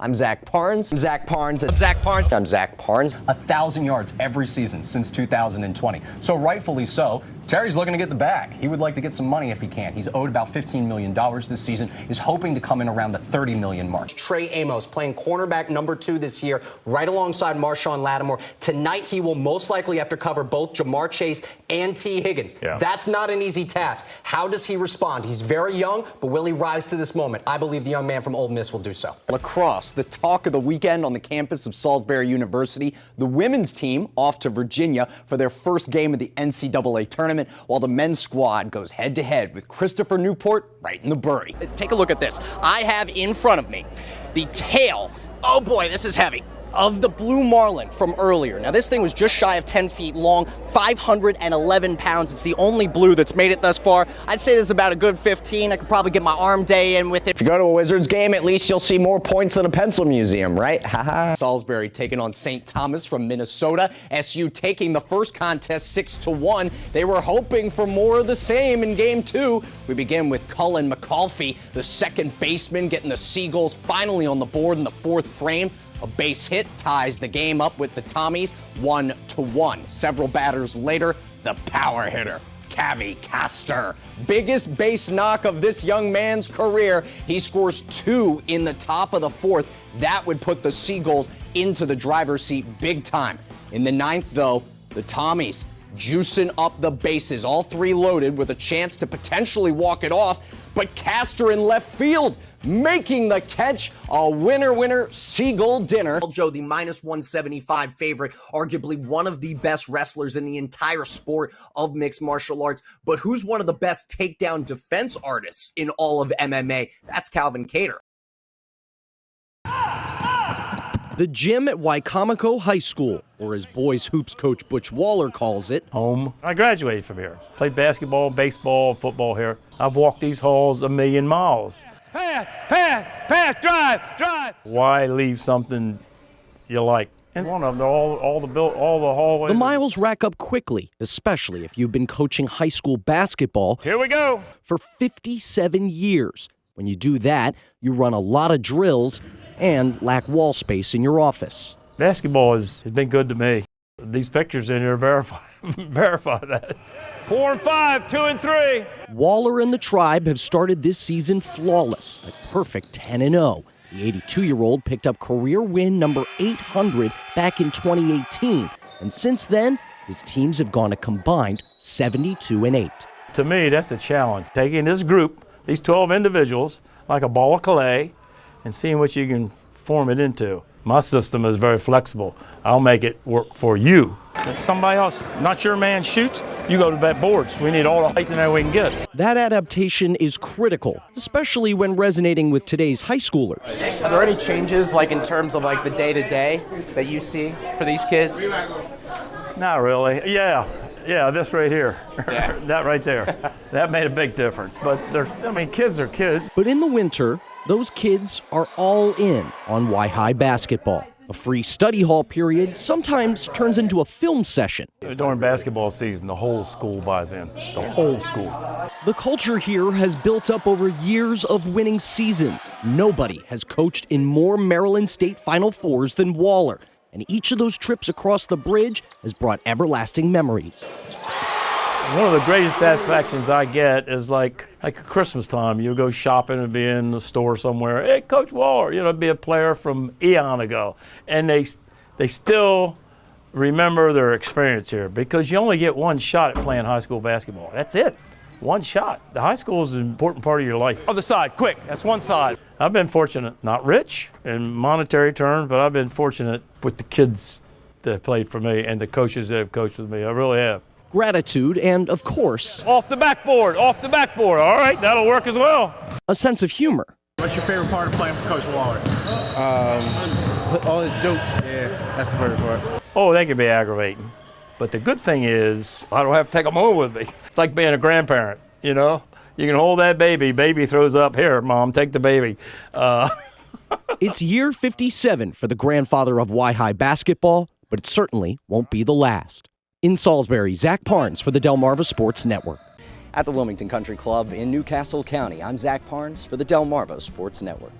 I'm Zach Parnes. I'm Zach Parnes. I'm Zach Parnes. I'm Zach Parnes. 1,000 yards every season since 2020. So rightfully so, Terry's looking to get the bag. He would like to get some money if he can. He's owed about $15 million this season, is hoping to come in around the $30 million mark. Trey Amos playing cornerback number 2 this year, right alongside Marshawn Lattimore. Tonight, he will most likely have to cover both Jamar Chase and T. Higgins. Yeah. That's not an easy task. How does he respond? He's very young, but will he rise to this moment? I believe the young man from Ole Miss will do so. Lacrosse, the talk of the weekend on the campus of Salisbury University. The women's team off to Virginia for their first game of the NCAA tournament, while the men's squad goes head-to-head with Christopher Newport right in the Bury. Take a look at this. I have in front of me the tail, oh boy, this is heavy, of the blue marlin from earlier. Now, this thing was just shy of 10 feet long, 511 pounds. It's the only blue that's made it thus far. I'd say this is about a good 15. I could probably get my arm day in with it. If you go to a Wizards game, at least you'll see more points than a pencil museum, right? Haha. Salisbury taking on St. Thomas from Minnesota. SU taking the first contest 6-1. They were hoping for more of the same in game 2. We begin with Cullen McAuliffe, the second baseman, getting the Seagulls finally on the board in the 4th frame. A base hit ties the game up with the Tommies 1-1. Several batters later, the power hitter, Cavi Castor. Biggest base knock of this young man's career. He scores 2 in the top of the 4th. That would put the Seagulls into the driver's seat big time. In the 9th, though, the Tommies juicing up the bases, all 3 loaded with a chance to potentially walk it off, but Castor in left field making the catch, a winner Seagull dinner. Joe, the -175 favorite, arguably one of the best wrestlers in the entire sport of mixed martial arts, but who's one of the best takedown defense artists in all of MMA? That's Calvin Kattar. The gym at Wicomico High School, or as boys hoops coach Butch Waller calls it, Home. I graduated from here. Played basketball, baseball, football here. I've walked these halls 1,000,000 miles. Pass, drive. Why leave something you like? And one of them, all the hallways. The miles rack up quickly, especially if you've been coaching high school basketball. Here we go. For 57 years. When you do that, you run a lot of drills and lack wall space in your office. Basketball has been good to me. These pictures in here verify that. 4 and 5, 2 and 3. Waller and the Tribe have started this season flawless, a perfect 10-0. The 82-year-old picked up career win number 800 back in 2018, and since then, his teams have gone a combined 72-8. To me, that's the challenge. Taking this group, these 12 individuals, like a ball of clay, and seeing what you can form it into. My system is very flexible. I'll make it work for you. If somebody else, not your man, shoots, you go to that boards. We need all the height in there we can get. That adaptation is critical, especially when resonating with today's high schoolers. Are there any changes, like in terms of like the day-to-day that you see for these kids? Not really. Yeah, this right here. Yeah. That right there. That made a big difference. But kids are kids. But in the winter, those kids are all in on Y-High basketball. A free study hall period sometimes turns into a film session. During basketball season, the whole school buys in. The whole school. The culture here has built up over years of winning seasons. Nobody has coached in more Maryland State Final Fours than Waller, and each of those trips across the bridge has brought everlasting memories. One of the greatest satisfactions I get is like Christmas time. You go shopping and be in the store somewhere. Hey, Coach Waller, be a player from eon ago. And they still remember their experience here because you only get one shot at playing high school basketball. That's it. One shot. The high school is an important part of your life. Other side, quick. That's one side. I've been fortunate, not rich in monetary terms, but I've been fortunate with the kids that played for me and the coaches that have coached with me. I really have. Gratitude and, of course, off the backboard. All right, that'll work as well. A sense of humor. What's your favorite part of playing for Coach Waller? All his jokes. Yeah, that's the favorite part. Oh, they can be aggravating. But the good thing is, I don't have to take them home with me. It's like being a grandparent, You can hold that baby. Baby throws up. Here, Mom, take the baby. It's year 57 for the grandfather of Y-High basketball, but it certainly won't be the last. In Salisbury, Zach Parnes for the Delmarva Sports Network. At the Wilmington Country Club in Newcastle County, I'm Zach Parnes for the Delmarva Sports Network.